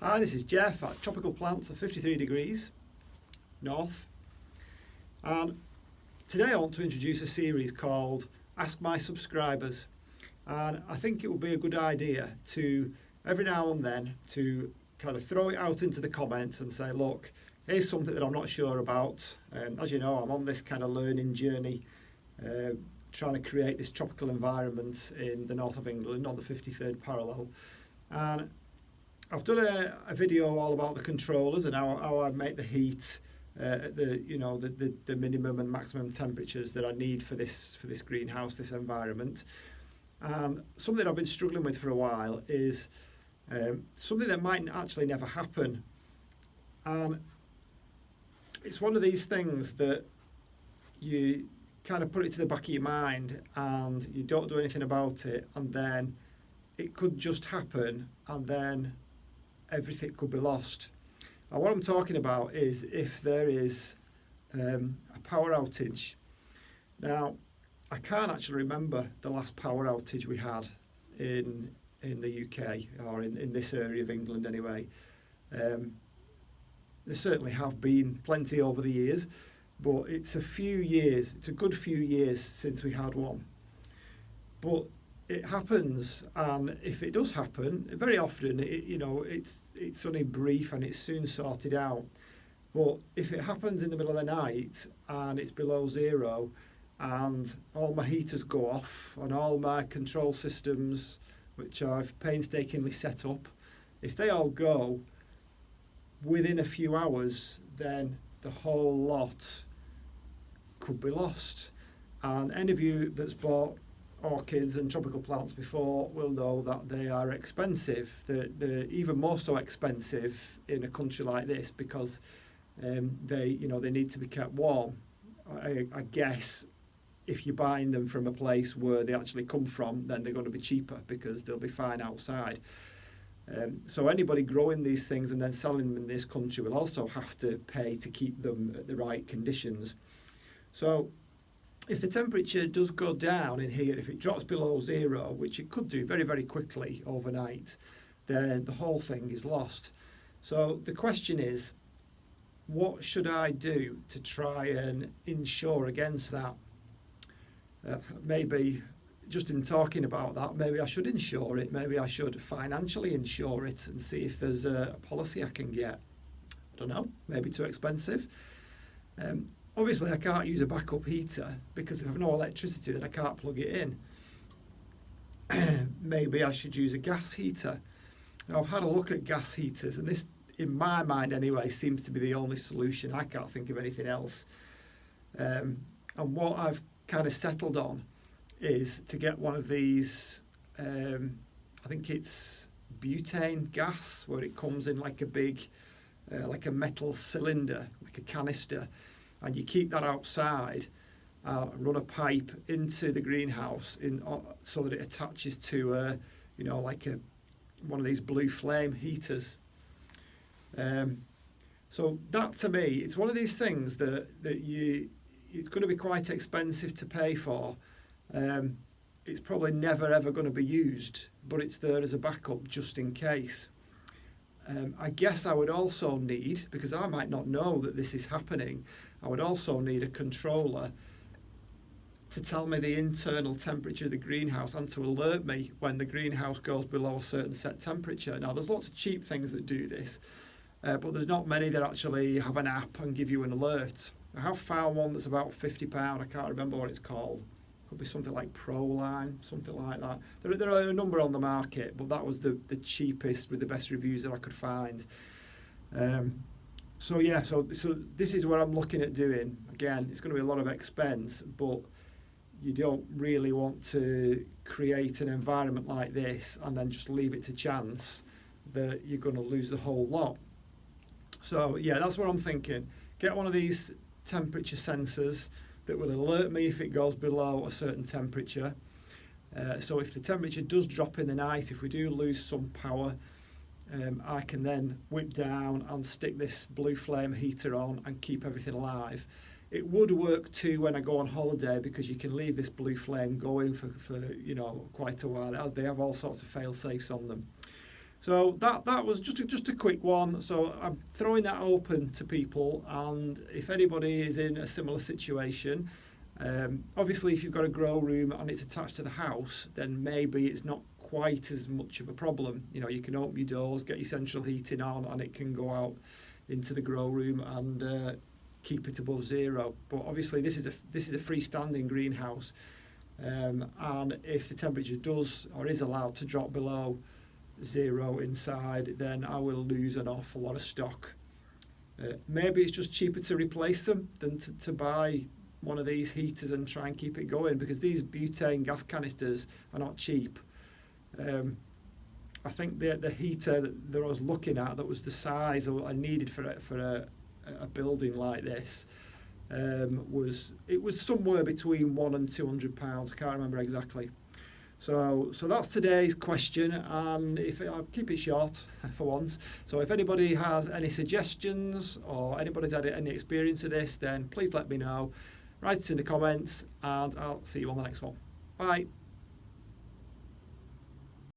Hi, this is Jeff at Tropical Plants at 53 degrees north, and today I want to introduce a series called Ask My Subscribers, and I think it would be a good idea to every now and then to kind of throw it out into the comments and say, look, here's something that I'm not sure about. As you know, I'm on this kind of learning journey, trying to create this tropical environment in the north of England on the 53rd parallel, and I've done a video all about the controllers and how I make the heat at the minimum and maximum temperatures that I need for this greenhouse, this environment. And something I've been struggling with for a while is something that might actually never happen. And it's one of these things that you kind of put it to the back of your mind and you don't do anything about it, and then it could just happen, and then everything could be lost. And what I'm talking about is if there is a power outage. Now, I can't actually remember the last power outage we had in the UK, or in this area of England anyway. There certainly have been plenty over the years, but it's a good few years since we had one. But it happens, and if it does happen, very often it's only brief and it's soon sorted out. But if it happens in the middle of the night and it's below zero and all my heaters go off and all my control systems, which I've painstakingly set up, if they all go within a few hours, then the whole lot could be lost. And any of you that's bought orchids and tropical plants before will know that they are expensive. They're even more so expensive in a country like this because they need to be kept warm. I guess if you're buying them from a place where they actually come from, then they're going to be cheaper because they'll be fine outside. So anybody growing these things and then selling them in this country will also have to pay to keep them at the right conditions. So if the temperature does go down in here, if it drops below zero, which it could do very, very quickly overnight, then the whole thing is lost. So the question is, what should I do to try and insure against that? Maybe just in talking about that, maybe I should insure it. Maybe I should financially insure it and see if there's a policy I can get. I don't know, maybe too expensive. Obviously, I can't use a backup heater because if I've no electricity, then I can't plug it in. Maybe I should use a gas heater. Now, I've had a look at gas heaters, and this, in my mind anyway, seems to be the only solution. I can't think of anything else. And what I've kind of settled on is to get one of these, I think it's butane gas, where it comes in like a big, like a metal cylinder, like a canister, and you keep that outside and run a pipe into the greenhouse so that it attaches to one of these blue flame heaters. So that, to me, it's one of these things that it's going to be quite expensive to pay for. It's probably never ever going to be used, but it's there as a backup just in case. I guess I would also need, because I might not know that this is happening, I would also need a controller to tell me the internal temperature of the greenhouse and to alert me when the greenhouse goes below a certain set temperature. Now, there's lots of cheap things that do this, but there's not many that actually have an app and give you an alert. I have found one that's about £50. I can't remember what it's called. Could be something like Proline, something like that. There are a number on the market, but that was the cheapest with the best reviews that I could find. So this is what I'm looking at doing. Again, it's going to be a lot of expense, but you don't really want to create an environment like this and then just leave it to chance that you're going to lose the whole lot. So yeah, that's what I'm thinking. Get one of these temperature sensors that will alert me if it goes below a certain temperature. So if the temperature does drop in the night, if we do lose some power, I can then whip down and stick this blue flame heater on and keep everything alive. It would work too when I go on holiday, because you can leave this blue flame going for quite a while. They have all sorts of fail safes on them. So that was just a quick one. So I'm throwing that open to people, and if anybody is in a similar situation, obviously if you've got a grow room and it's attached to the house, then maybe it's not quite as much of a problem. You know, you can open your doors, get your central heating on, and it can go out into the grow room and keep it above zero. But obviously this is a freestanding greenhouse, and if the temperature does or is allowed to drop below zero inside, then I will lose an awful lot of stock. Maybe it's just cheaper to replace them than to buy one of these heaters and try and keep it going, because these butane gas canisters are not cheap. I think the heater that I was looking at, that was the size I needed for a building like this, was somewhere between £100 and £200. I can't remember exactly. So that's today's question, and I'll keep it short for once. So if anybody has any suggestions or anybody's had any experience of this, then please let me know. Write it in the comments, and I'll see you on the next one. Bye.